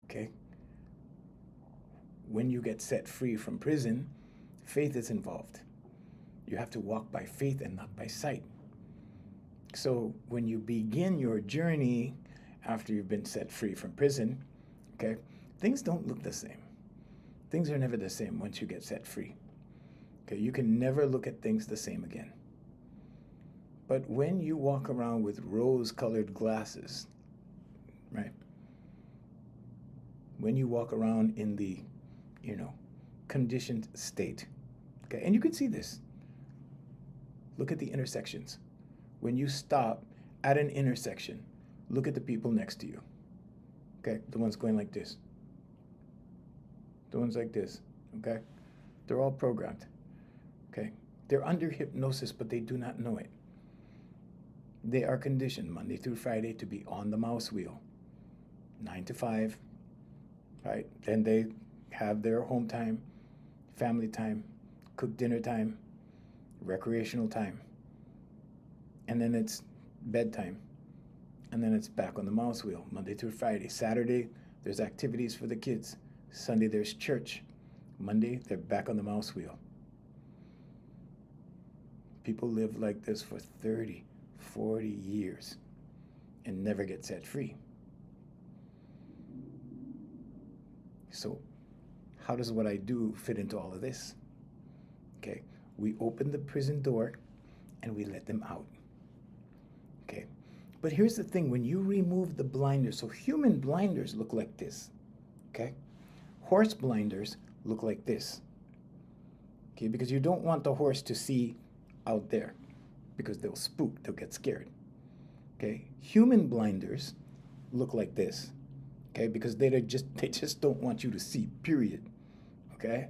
Okay? When you get set free from prison, faith is involved. You have to walk by faith and not by sight. So when you begin your journey after you've been set free from prison, okay, things don't look the same. Things are never the same once you get set free. Okay, you can never look at things the same again. But when you walk around with rose-colored glasses, right? When you walk around in the, you know, conditioned state, okay, and you can see this. Look at the intersections. When you stop at an intersection, look at the people next to you. Okay, the ones going like this. The ones like this, okay? They're all programmed, okay? They're under hypnosis, but they do not know it. They are conditioned Monday through Friday to be on the mouse wheel, 9 to 5, right? Then they have their home time, family time, cook dinner time, recreational time. And then it's bedtime. And then it's back on the mouse wheel, Monday through Friday. Saturday, there's activities for the kids. Sunday, there's church. Monday, they're back on the mouse wheel. People live like this for 30, 40 years and never get set free. So how does what I do fit into all of this? Okay, we open the prison door and we let them out. Okay, but here's the thing, when you remove the blinders, so human blinders look like this, okay? Horse blinders look like this, okay? Because you don't want the horse to see out there because they'll spook, they'll get scared, okay? Human blinders look like this, okay? Because they just don't want you to see, period, okay?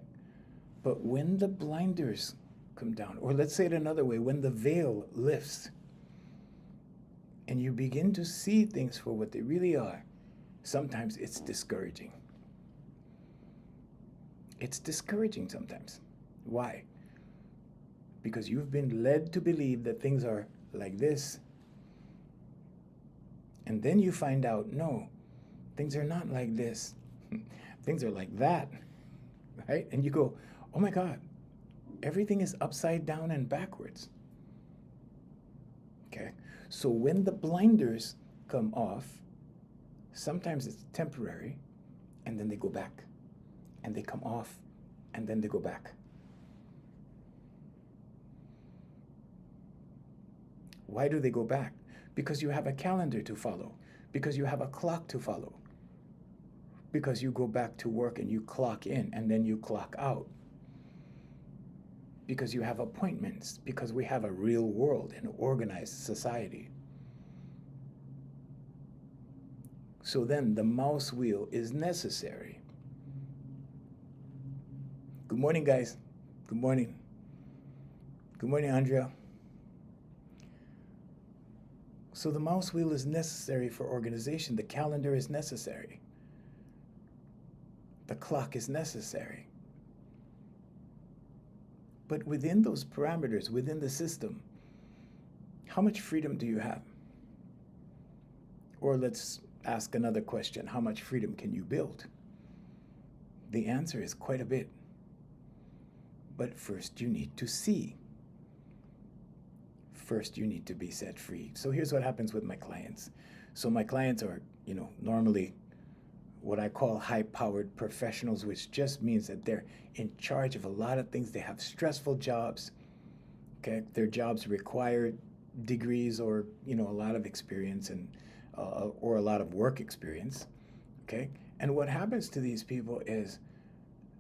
But when the blinders come down, or let's say it another way, when the veil lifts and you begin to see things for what they really are, sometimes it's discouraging. It's discouraging sometimes. Why? Because you've been led to believe that things are like this. And then you find out, no, things are not like this. Things are like that, right? And you go, oh my God, everything is upside down and backwards. Okay? So when the blinders come off, sometimes it's temporary, and then they go back. And they come off, and then they go back. Why do they go back? Because you have a calendar to follow. Because you have a clock to follow. Because you go back to work and you clock in, and then you clock out. Because you have appointments. Because we have a real world, an organized society. So then the mouse wheel is necessary. Good morning, guys. Good morning. Good morning, Andrea. So the mouse wheel is necessary for organization. The calendar is necessary. The clock is necessary. But within those parameters, within the system, how much freedom do you have? Or let's ask another question. How much freedom can you build? The answer is quite a bit. But first you need to see. First you need to be set free. So here's what happens with my clients. So my clients are, normally what I call high-powered professionals, which just means that they're in charge of a lot of things. They have stressful jobs. Okay, their jobs require degrees or a lot of experience and or a lot of work experience. Okay, and what happens to these people is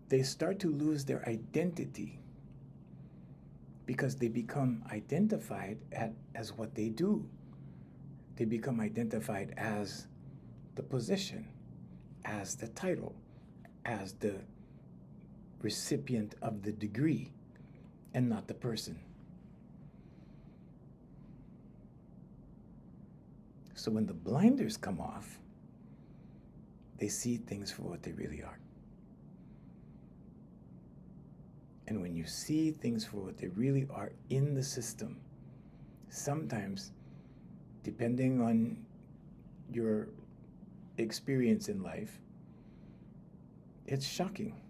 they start to lose their identity because they become identified as what they do. They become identified as the position, as the title, as the recipient of the degree, and not the person. So when the blinders come off, they see things for what they really are. And when you see things for what they really are in the system, sometimes, depending on your experience in life, It's shocking.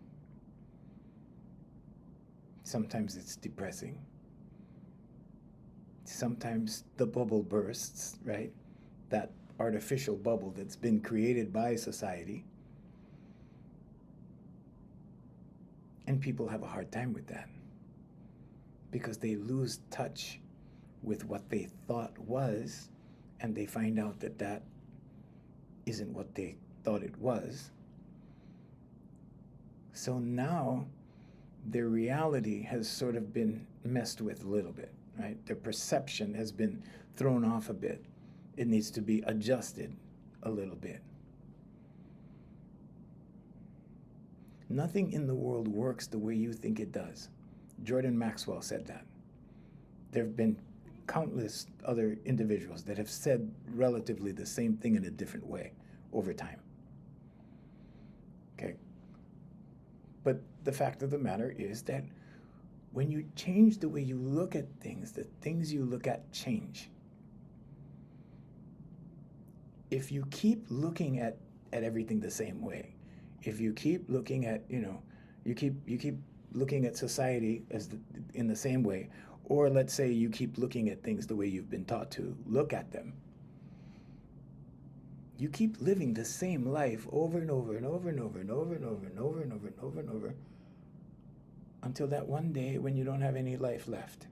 Sometimes it's depressing. Sometimes the bubble bursts, right? That artificial bubble that's been created by society. And people have a hard time with that because they lose touch with what they thought was, and they find out that that isn't what they thought it was. So now their reality has sort of been messed with a little bit, right? Their perception has been thrown off a bit. It needs to be adjusted a little bit. Nothing in the world works the way you think it does. Jordan Maxwell said that. There have been countless other individuals that have said relatively the same thing in a different way over time. Okay? But the fact of the matter is that when you change the way you look at things, the things you look at change. If you keep looking at everything the same way, if you keep looking at, you keep looking at society in the same way, or let's say you keep looking at things the way you've been taught to look at them, you keep living the same life over and over and over and over and over and over and over and over and over and over until that one day when you don't have any life left.